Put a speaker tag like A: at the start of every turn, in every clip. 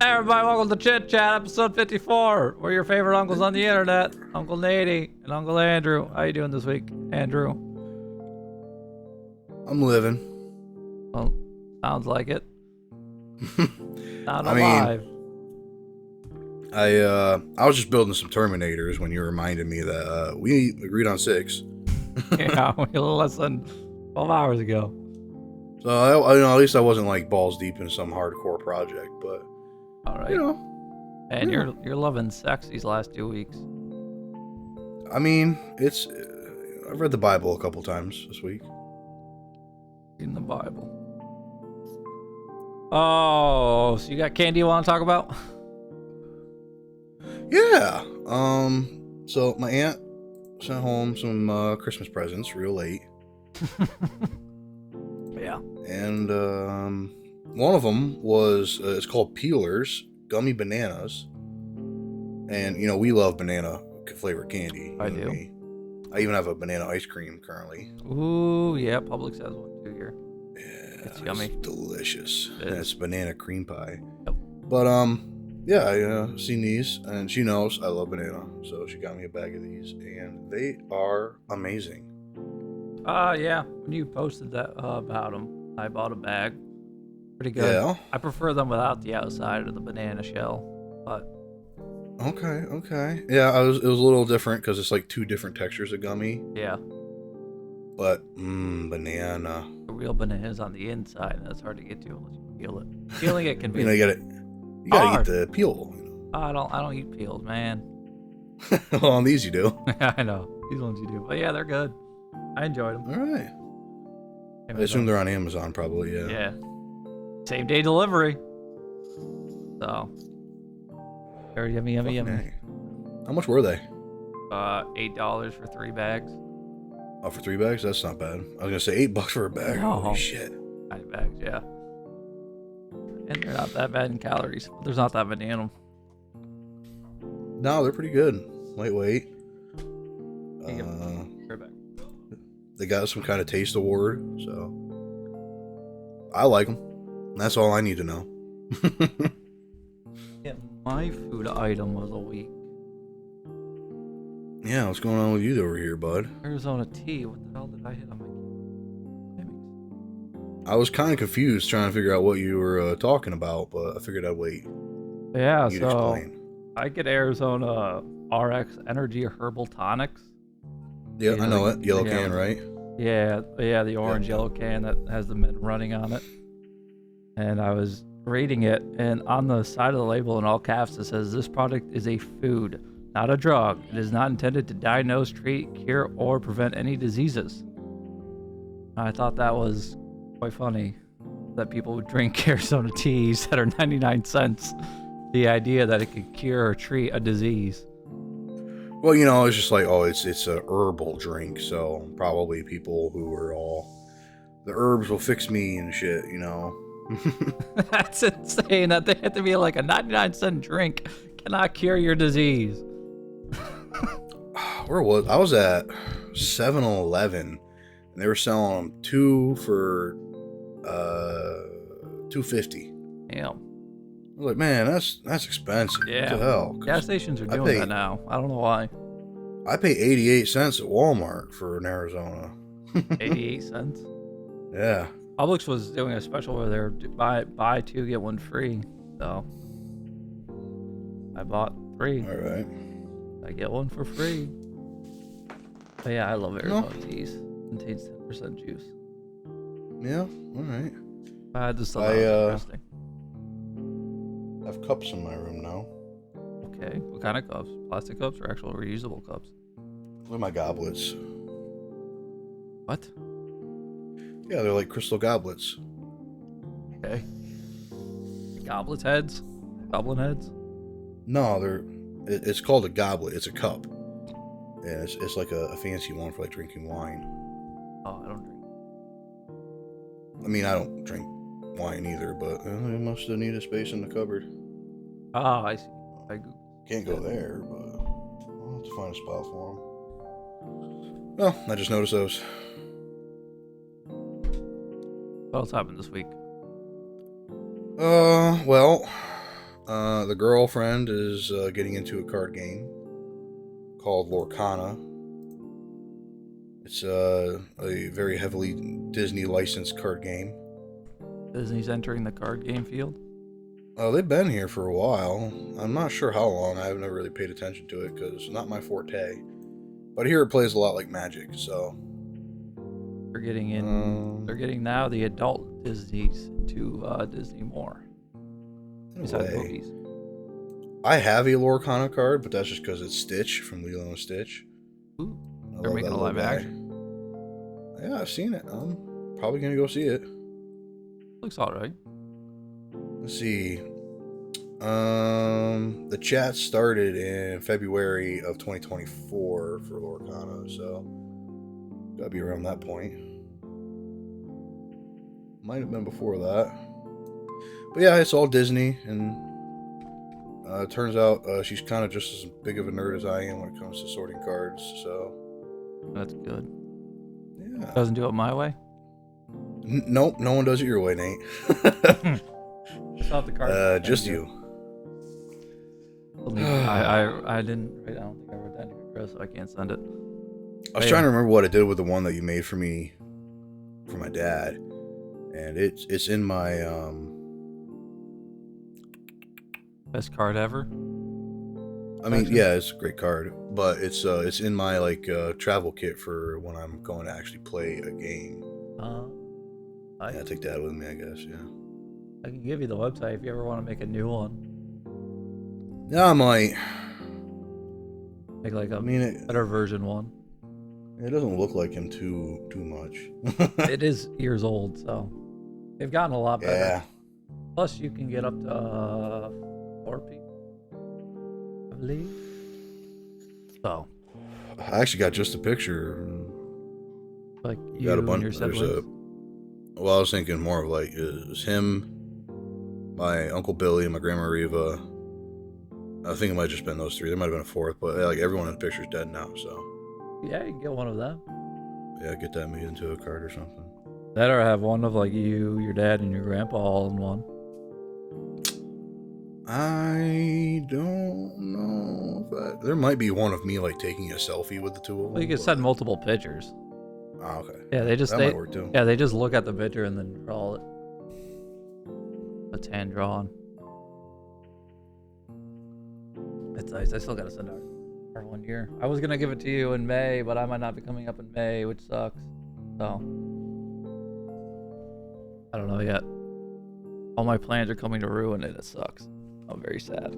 A: Hey everybody, welcome to Chit Chat, episode 54. We're your favorite uncles on the internet, Uncle Nady and Uncle Andrew. How you doing this week, Andrew?
B: I'm living.
A: Well, sounds like it. Not
B: I
A: alive.
B: mean, I was just building some Terminators when you reminded me that we agreed on 6.
A: Yeah, less than 12 hours ago.
B: So at least I wasn't like balls deep in some hardcore project, but
A: All right.
B: you know,
A: And
B: yeah.
A: you're loving sex these last 2 weeks.
B: I mean, it's I've read the Bible a couple times this week.
A: In the Bible. Oh, so you got candy you want to talk about?
B: Yeah. So my aunt sent home some Christmas presents real late,
A: Yeah.
B: and one of them was it's called Peelers Gummy Bananas, and we love banana flavored candy.
A: I do.
B: Me. I even have a banana ice cream currently.
A: Ooh, yeah, Publix has one too here.
B: Yeah,
A: It's yummy.
B: Delicious.
A: It
B: And
A: is.
B: it's banana cream pie.
A: Yep.
B: But yeah, I seen these, and she knows I love banana, so she got me a bag of these, and they are amazing.
A: Yeah. When you posted that about them, I bought a bag. Pretty good.
B: Yeah.
A: I prefer them without the outside of the banana shell, but
B: Okay. Yeah, it was a little different because it's like 2 different textures of gummy,
A: yeah,
B: but banana.
A: the real banana is on the inside, and that's hard to get to unless you peel it. Peeling it can be.
B: You gotta
A: hard.
B: eat the peel.
A: I don't eat peels, man.
B: Well, on these you do.
A: I know these ones you do, but yeah, they're good. I enjoyed them.
B: All right. I assume they're on Amazon, probably. Yeah.
A: Yeah. Same day delivery. So. Very yummy.
B: Okay. How much were they?
A: $8 for 3 bags.
B: Oh, for 3 bags? That's not bad. I was gonna say $8 for a bag.
A: No.
B: Holy shit.
A: 9 bags, yeah. And they're not that bad in calories. There's not that many in them.
B: No, they're pretty good. Lightweight. They got some kind of taste award, so I like them. That's all I need to know.
A: Yeah, my food item of the week.
B: Yeah, what's going on with you over here, bud?
A: Arizona tea. What the hell did I hit on my?
B: I was kind of confused trying to figure out what you were talking about, but I figured I'd wait.
A: Yeah,
B: You'd
A: so
B: explain.
A: I get Arizona RX Energy Herbal Tonics.
B: Yeah,
A: Yeah,
B: I know
A: like-
B: it. Yellow
A: yeah.
B: can, right?
A: Yeah, the orange yellow can that has the mint running on it. And I was reading it, and on the side of the label in all caps it says, "This product is a food, not a drug. It is not intended to diagnose, treat, cure, or prevent any diseases." I thought that was quite funny that people would drink Arizona teas that are 99 cents. The idea that it could cure or treat a disease.
B: Well, it's just like, it's a herbal drink, so probably people who are all, the herbs will fix me and shit,
A: That's insane that they have to be like a 99-cent drink cannot cure your disease.
B: Where I was at 7-Eleven, and they were selling them 2 for $2.50.
A: Damn.
B: I was like, man, that's expensive.
A: Yeah.
B: What the hell? 'Cause
A: Gas stations are
B: I
A: doing
B: pay-
A: that now. I don't know why.
B: I pay 88 cents at Walmart for an Arizona.
A: 88 cents.
B: Yeah.
A: Publix was doing a special where they're buy 2 get 1 free. So I bought 3.
B: All right.
A: I get 1 for free. But yeah, I love Arizona teas. Contains 10% juice.
B: Yeah. All right.
A: I had this
B: I,
A: interesting.
B: I have cups in my room now.
A: Okay, what kind of cups? Plastic cups or actual reusable cups?
B: Look at my goblets.
A: What?
B: Yeah, they're like crystal goblets.
A: Okay. Goblet heads? Goblin heads?
B: No, it's called a goblet. It's a cup. And it's like a fancy one for like drinking wine.
A: Oh, I don't drink.
B: I mean, I don't drink wine either, but they must have needed space in the cupboard.
A: Oh, I see.
B: Can't go there, but I'll have to find a spot for them. Well, I just noticed those.
A: What else happened this week?
B: Well, The girlfriend is getting into a card game called Lorcana. It's a very heavily Disney licensed card game.
A: Disney's entering the card game field.
B: Oh, they've been here for a while. I'm not sure how long. I've never really paid attention to it because it's not my forte. But here it plays a lot like Magic, so.
A: They're getting in. They're getting now the adult Disney's into Disney more. Besides movies.
B: I have a Lorcana card, but that's just because it's Stitch from Lilo and Stitch.
A: Ooh, they're making a live action.
B: Yeah, I've seen it. I'm probably gonna go see it.
A: Looks alright.
B: Let's see. The chat started in February of 2024 for Lorcana, so gotta be around that point. Might have been before that. But yeah, it's all Disney, and it turns out she's kind of just as big of a nerd as I am when it comes to sorting cards, so.
A: That's good.
B: Yeah.
A: Doesn't do it my way?
B: Nope, no one does it your way, Nate.
A: It's not the card.
B: Just you.
A: I didn't. I don't think I wrote that in here, Chris, so I can't send it.
B: I was trying to remember what I did with the one that you made for me, for my dad, and it's in my
A: Best card ever.
B: I mean, yeah, it's a great card, but it's in my travel kit for when I'm going to actually play a game. I take that with me, I guess. Yeah.
A: I can give you the website if you ever want to make a new one.
B: Yeah, I might.
A: Make like a better version one.
B: It doesn't look like him too much.
A: It is years old, so they've gotten a lot better.
B: Yeah.
A: Plus, you can get up to 4 people, I believe. So.
B: I actually got just a picture.
A: Like you got a bunch of siblings.
B: Well, I was thinking more of like it was him, my Uncle Billy, and my Grandma Reva. I think it might have just been those three. There might have been a fourth, but like everyone in the picture's dead now, so.
A: Yeah, you can get one of them.
B: Yeah, get that made into a card or something.
A: That or have one of like you, your dad, and your grandpa all in one.
B: I don't know. But there might be one of me like taking a selfie with the two of them.
A: Well, you can send multiple pictures.
B: Oh, okay.
A: Yeah,
B: that might work too.
A: Yeah, they just look at the picture and then draw it. It's hand drawn. It's nice. I still gotta send our 1 year. I was gonna give it to you in May, but I might not be coming up in May, which sucks. So I don't know yet. All my plans are coming to ruin, and it sucks. I'm very sad.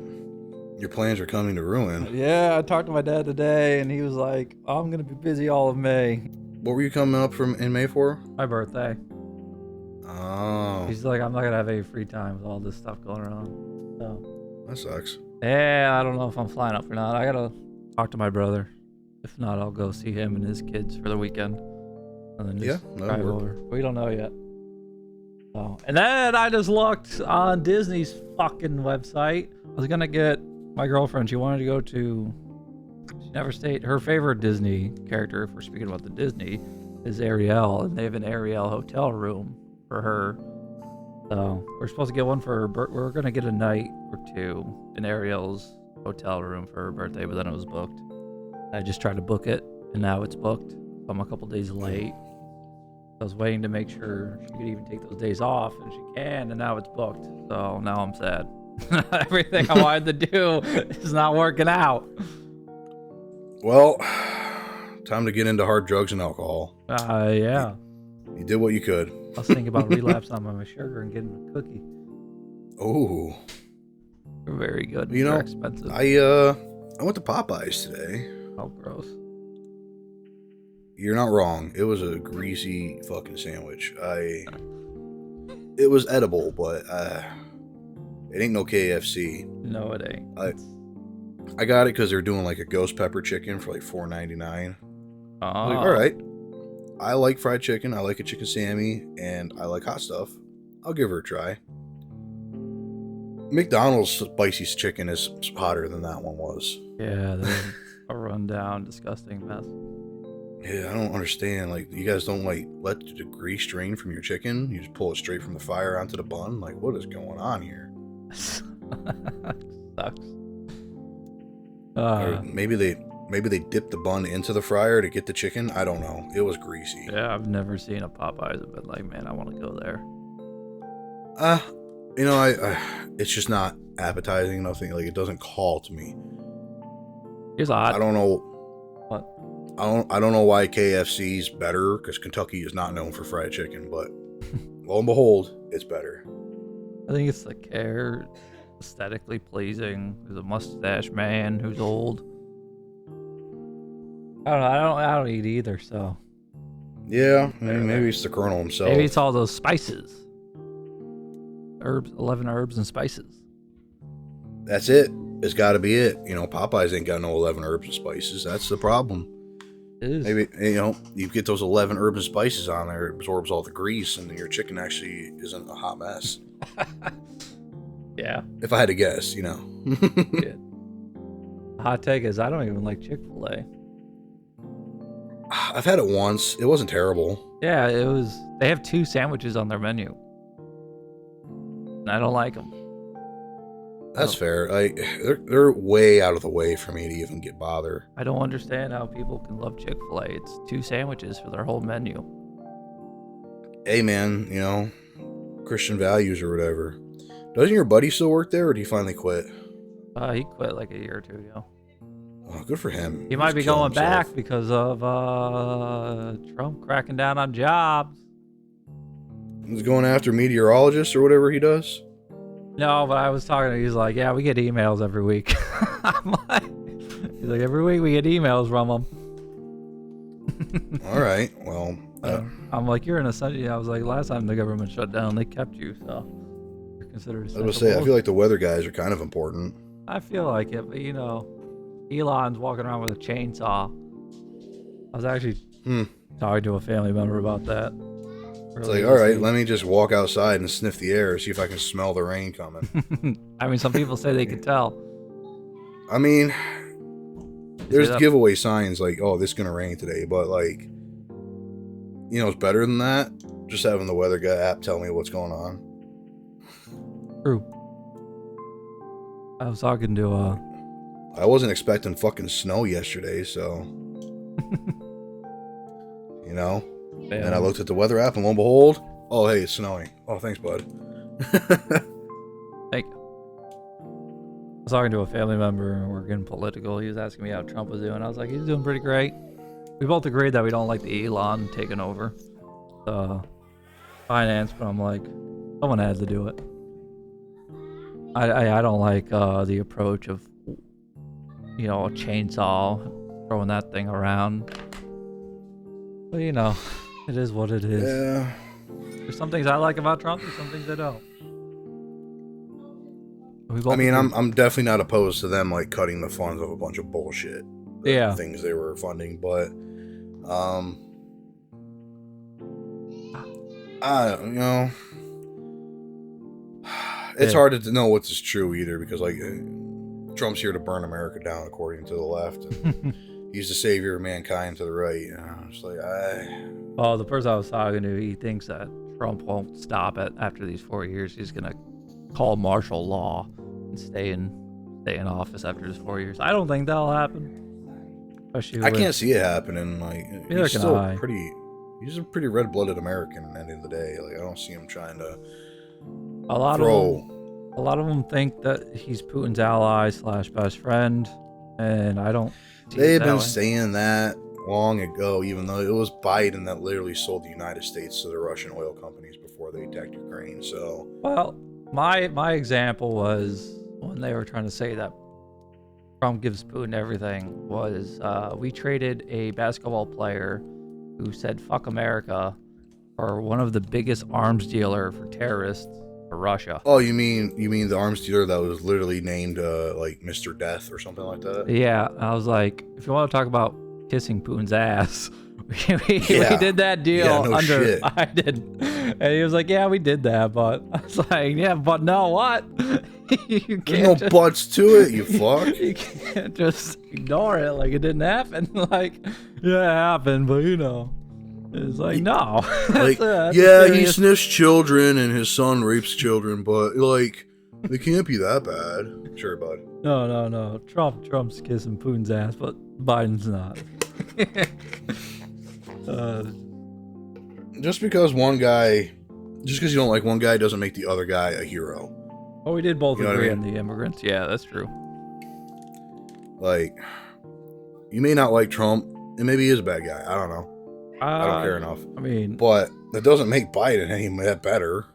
B: Your plans are coming to ruin.
A: Yeah, I talked to my dad today, and he was like, "I'm gonna be busy all of May."
B: What were you coming up in May for?
A: My birthday.
B: Oh.
A: He's like, "I'm not gonna have any free time with all this stuff going on." So
B: that sucks.
A: Yeah, I don't know if I'm flying up or not. I gotta talk to my brother. If not, I'll go see him and his kids for the weekend, and then just drive over. We don't know yet. So, and then I just looked on Disney's fucking website. I was gonna get my girlfriend. She wanted to go to. She never stayed. Her favorite Disney character, if we're speaking about the Disney, is Ariel, and they have an Ariel hotel room for her. So we're supposed to get one for her. We're gonna get a night or two in Ariel's hotel room for her birthday, but then it was booked. I just tried to book it, and now it's booked. I'm a couple days late. I was waiting to make sure she could even take those days off, and she can, and now it's booked. So now I'm sad. Everything I wanted to do is not working out.
B: Well, time to get into hard drugs and alcohol.
A: Yeah.
B: You did what you could.
A: I was thinking about relapsing on my sugar and getting a cookie.
B: Oh.
A: They're very good.
B: You know,
A: they're expensive.
B: I went to Popeyes today.
A: Oh, gross.
B: You're not wrong. It was a greasy fucking sandwich. It was edible, but it ain't no KFC.
A: No, it ain't.
B: I got it because they're doing like a ghost pepper chicken for like $4.99.
A: Oh.
B: Like, all right. I like fried chicken. I like a chicken Sammy, and I like hot stuff. I'll give her a try. McDonald's spicy chicken is hotter than that one was.
A: Yeah, they're a rundown, disgusting mess.
B: Yeah, I don't understand. Like, you guys don't like let the grease drain from your chicken. You just pull it straight from the fire onto the bun. Like, what is going on here?
A: sucks.
B: Or maybe they dipped the bun into the fryer to get the chicken. I don't know. It was greasy.
A: Yeah, I've never seen a Popeyes and been like, man, I want to go there.
B: It's just not appetizing. Nothing like it doesn't call to me.
A: Here's odd.
B: I don't know.
A: What?
B: I don't know why KFC's better because Kentucky is not known for fried chicken, but lo and behold, it's better.
A: I think it's the care, aesthetically pleasing. There's a mustache man who's old. I don't know. I don't eat either, so.
B: Yeah, maybe it's the Colonel himself.
A: Maybe it's all those spices. Herbs, 11 herbs and spices.
B: That's it. It's got to be it. Popeyes ain't got no 11 herbs and spices. That's the problem.
A: It is.
B: Maybe, you get those 11 herbs and spices on there, it absorbs all the grease, and your chicken actually isn't a hot mess.
A: Yeah.
B: If I had to guess,
A: Yeah. Hot take is I don't even like Chick-fil-A.
B: I've had it once. It wasn't terrible.
A: Yeah, it was. They have 2 sandwiches on their menu. And I don't like them.
B: That's fair. They're way out of the way for me to even get bother.
A: I don't understand how people can love Chick-fil-A. It's 2 sandwiches for their whole menu.
B: Hey, man, Christian values or whatever. Doesn't your buddy still work there, or did he finally quit?
A: He quit like a year or 2 ago.
B: Oh, good for him.
A: He might be going back because of Trump cracking down on jobs.
B: He's going after meteorologists or whatever he does?
A: No, but I was talking to him. He's like, yeah, we get emails every week. I'm like, he's like, every week we get emails from them.
B: All right. Well,
A: I'm like, you're an essential. I was like, last time the government shut down, they kept you, so you're considered essential.
B: I was gonna say, I feel like the weather guys are kind of important.
A: I feel like it, but Elon's walking around with a chainsaw. I was actually talking to a family member about that.
B: It's like, all right, let me just walk outside and sniff the air, see if I can smell the rain coming.
A: I mean, some people say they could tell.
B: I mean, there's giveaway signs like, oh, this is going to rain today. But, like, it's better than that. Just having the weather guy app tell me what's going on.
A: True. I was talking to,
B: I wasn't expecting fucking snow yesterday, so.
A: Yeah.
B: And I looked at the weather app, and lo and behold, oh, hey, it's snowing. Oh, thanks, bud.
A: Thank you. I was talking to a family member, and we're getting political. He was asking me how Trump was doing. I was like, he's doing pretty great. We both agreed that we don't like the Elon taking over the finance, but I'm like, someone had to do it. I don't like the approach of, a chainsaw, throwing that thing around. But, it is what it is.
B: Yeah.
A: There's some things I like about Trump, there's some things I don't.
B: I'm definitely not opposed to them like cutting the funds of a bunch of bullshit. Things they were funding, but it's hard to know what's true either because like Trump's here to burn America down according to the left, and he's the savior of mankind to the right. It's like
A: Well, the person I was talking to, he thinks that Trump won't stop it after these 4 years. He's gonna call martial law and stay in office after his 4 years. I don't think that'll happen. Especially
B: I can't see it happening. Like he's
A: still
B: he's a pretty red-blooded American at the end of the day. Like I don't see him trying to
A: a lot of them think that he's Putin's ally / best friend, and I don't.
B: They've been saying that long ago, even though it was Biden that literally sold the United States to the Russian oil companies before they attacked Ukraine. So,
A: well, my example was when they were trying to say that Trump gives Putin everything was we traded a basketball player who said "fuck America" for one of the biggest arms dealer for terrorists for Russia.
B: Oh, you mean the arms dealer that was literally named like Mr. Death or something like that?
A: Yeah, I was like, if you want to talk about kissing Putin's ass, we did that deal
B: shit.
A: I did, and he was like, yeah, we did that, but I was like, yeah, but no, what? You can't.
B: There's no buts to it, you fuck.
A: You can't just ignore it like it didn't happen. Like, yeah, it happened, but it's like, no.
B: Like, yeah, he sniffs children and his son rapes children, but like, They can't be that bad. Sure, bud.
A: No. Trump's kissing Putin's ass, but Biden's not.
B: Just because you don't like one guy doesn't make the other guy a hero.
A: Oh, we did both agree
B: I mean?
A: on the immigrants. Yeah, that's true.
B: Like, you may not like Trump, and maybe he is a bad guy. I don't know. I don't care enough.
A: I mean,
B: but that doesn't make Biden any better.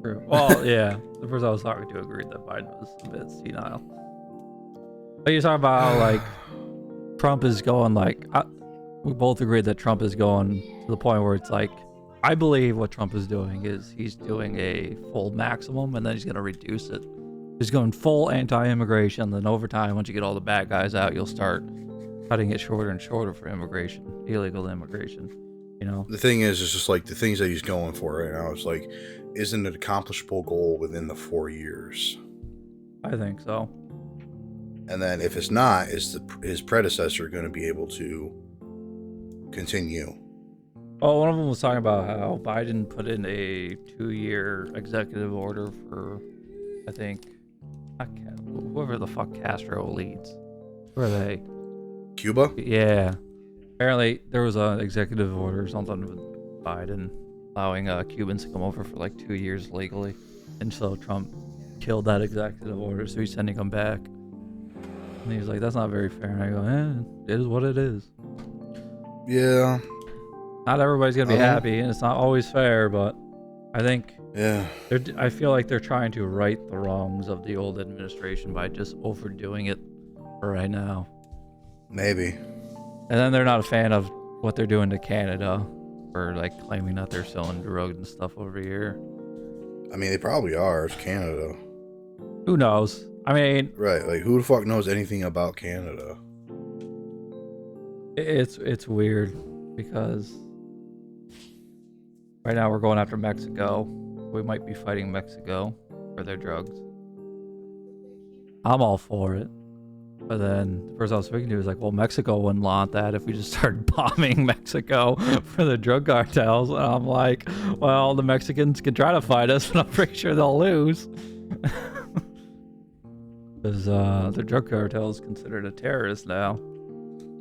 A: True. Well, yeah. The person I was talking to agreed that Biden was a bit senile. But you're talking about how, like, Trump is going, like, we both agreed that Trump is going to the point where it's like, I believe what Trump is doing is he's doing a full maximum and then he's going to reduce it. He's going full anti-immigration. Then over time, once you get all the bad guys out, you'll start cutting it shorter and shorter for immigration, illegal immigration. You know,
B: the thing is, it's just like the things that he's going for right now. It's like, isn't an accomplishable goal within the 4 years?
A: I think so.
B: And then if it's not, is his predecessor going to be able to continue?
A: Oh, one of them was talking about how Biden put in a 2-year executive order for, I think, whoever the fuck Castro leads. Who are they?
B: Cuba?
A: Yeah. Apparently, there was an executive order or something with Biden allowing Cubans to come over for like 2 years legally. And so Trump killed that executive order, so he's sending them back. And he was like, that's not very fair. And I go, it is what it is.
B: Yeah.
A: Not everybody's going to be happy, and it's not always fair, but I think...
B: Yeah.
A: I feel like they're trying to right the wrongs of the old administration by just overdoing it for right now.
B: Maybe.
A: And then they're not a fan of what they're doing to Canada for like claiming that they're selling drugs and stuff over here.
B: I mean, they probably are. It's Canada.
A: Who knows? I mean,
B: right? Like, who the fuck knows anything about Canada?
A: It's weird because right now we're going after Mexico. We might be fighting Mexico for their drugs. I'm all for it. But then the person I was speaking to was like, well, Mexico wouldn't want that if we just started bombing Mexico for the drug cartels. And I'm like, well, the Mexicans can try to fight us, but I'm pretty sure they'll lose. Because the drug cartel is considered a terrorist now.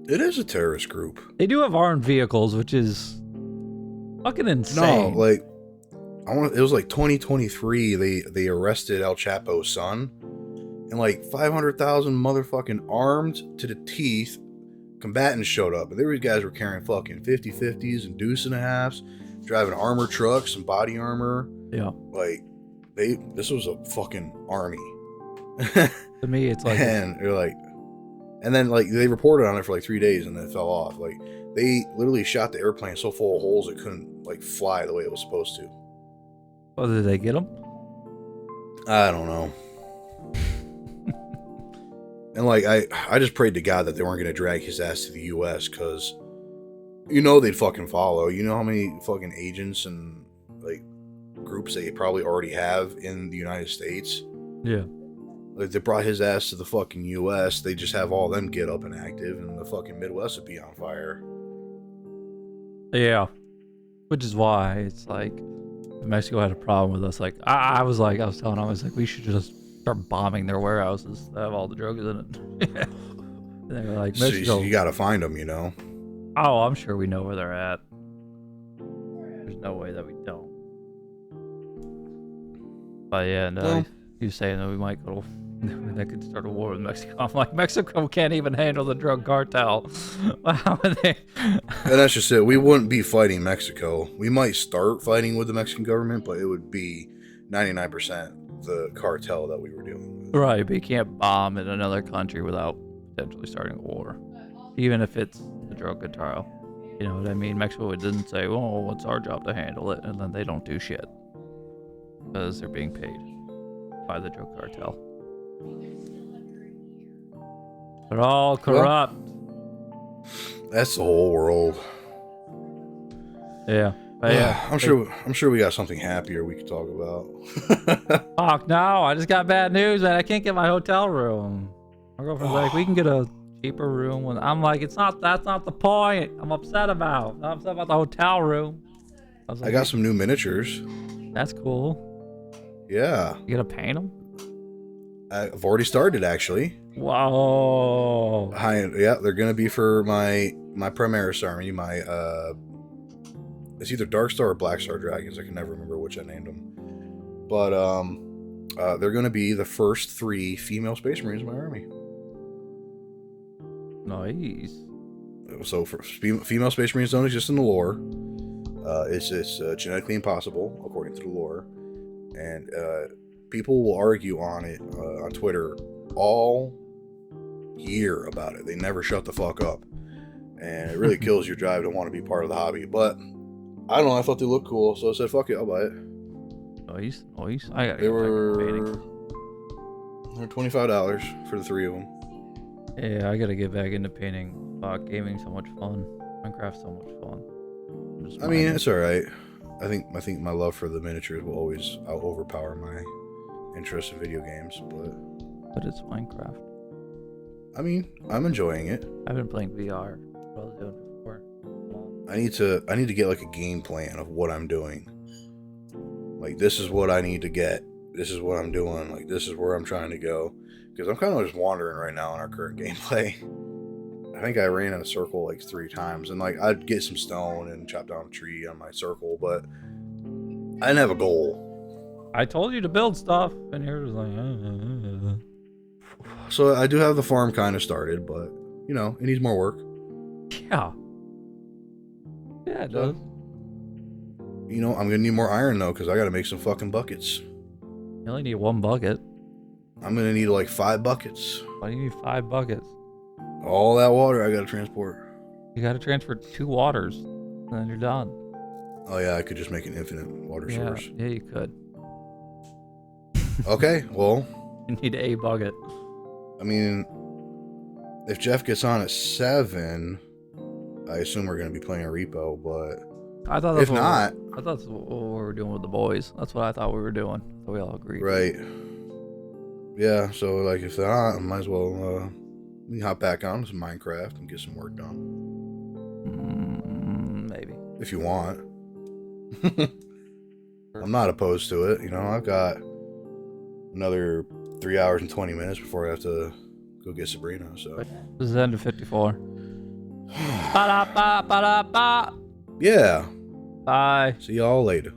B: It is a terrorist group.
A: They do have armed vehicles, which is fucking insane.
B: No, like, it was like 2023, they arrested El Chapo's son. And like 500,000 motherfucking armed to the teeth combatants showed up. And these guys were carrying fucking 50-50s and deuce and a halves, driving armored trucks and body armor.
A: Yeah.
B: Like, this was a fucking army.
A: To me, it's like...
B: And they're like... And then, like, they reported on it for like 3 days and then it fell off. Like, they literally shot the airplane so full of holes it couldn't, like, fly the way it was supposed to.
A: Oh, did they get them?
B: I don't know. And, like, I just prayed to God that they weren't going to drag his ass to the U.S. because, you know, they'd fucking follow. You know how many fucking agents and, like, groups they probably already have in the United States?
A: Yeah.
B: Like, they brought his ass to the fucking U.S., they just have all them get up and active, and the fucking Midwest would be on fire.
A: Yeah. Which is why it's like, Mexico had a problem with us. Like, I was telling them, I was like, we should just start bombing their warehouses that have all the drugs in it. And they were like, Mexico.
B: So you gotta find them, you know?
A: Oh, I'm sure we know where they're at. There's no way that we don't. But yeah, no, he was saying that we might go to, that could start a war with Mexico. I'm like, Mexico can't even handle the drug cartel. How would they?
B: And that's just it. We wouldn't be fighting Mexico. We might start fighting with the Mexican government, but it would be 99% the cartel that we were dealing with.
A: Right, but you can't bomb in another country without potentially starting a war. Even if it's the drug cartel. You know what I mean? Mexico didn't say, oh, it's our job to handle it, and then they don't do shit. Because they're being paid by the drug cartel. They're all corrupt.
B: Well, that's the whole world.
A: Yeah. But yeah.
B: I'm sure we got something happier we could talk about.
A: Fuck no, I just got bad news, man. I can't get my hotel room. My girlfriend's like, we can get a cheaper room. When I'm like, that's not the point I'm upset about. I'm upset about the hotel room.
B: I got some new miniatures.
A: That's cool.
B: Yeah.
A: You gonna paint them?
B: I've already started actually.
A: Wow.
B: Yeah, they're gonna be for my Primaris army. My it's either Dark Star or Black Star Dragons. I can never remember which I named them. But they're gonna be the first 3 female Space Marines in my army.
A: Nice.
B: So for female Space Marines don't exist in the lore. It's genetically impossible according to the lore, and people will argue on it on Twitter all year about it. They never shut the fuck up, and it really kills your drive to want to be part of the hobby. But I don't know. I thought they looked cool, so I said, "Fuck it, I'll buy it."
A: Nice. I gotta
B: They were $25 for the 3 of them.
A: Yeah, I gotta get back into painting. Gaming's so much fun. Minecraft's so much fun.
B: I mean, it's all right. I think my love for the miniatures will always overpower my interest in video games,
A: but it's Minecraft.
B: I mean, I'm enjoying it.
A: I've been playing VR. What I was doing before.
B: I need to get like a game plan of what I'm doing. Like, this is what I need to get. This is what I'm doing. Like, this is where I'm trying to go. Because I'm kind of just wandering right now in our current gameplay. I think I ran in a circle like 3 times, and like I'd get some stone and chop down a tree on my circle, but I didn't have a goal.
A: I told you to build stuff, and you're just like.
B: So I do have the farm kind of started, but you know, it needs more work.
A: Yeah. Yeah, it does.
B: You know, I'm gonna need more iron though, because I gotta make some fucking buckets.
A: You only need 1 bucket.
B: I'm gonna need like 5 buckets.
A: Why do you need 5 buckets?
B: All that water I gotta transport.
A: You gotta transfer 2 waters, and then you're done.
B: Oh yeah, I could just make an infinite water source.
A: Yeah, you could.
B: Okay, well.
A: You need a bucket.
B: I mean, if Jeff gets on at 7, I assume we're gonna be playing a repo, but
A: I thought that's
B: if not,
A: I thought that's what we were doing with the boys. That's what I thought we were doing. So we all agreed.
B: Right. Yeah, so like if not, I might as well we can hop back on some Minecraft and get some work done.
A: Maybe.
B: If you want. I'm not opposed to it. You know, I've got another 3 hours and 20 minutes before I have to go get Sabrina. So
A: this is the end of 54. Ba-da-ba, ba-da-ba.
B: Yeah.
A: Bye.
B: See y'all later.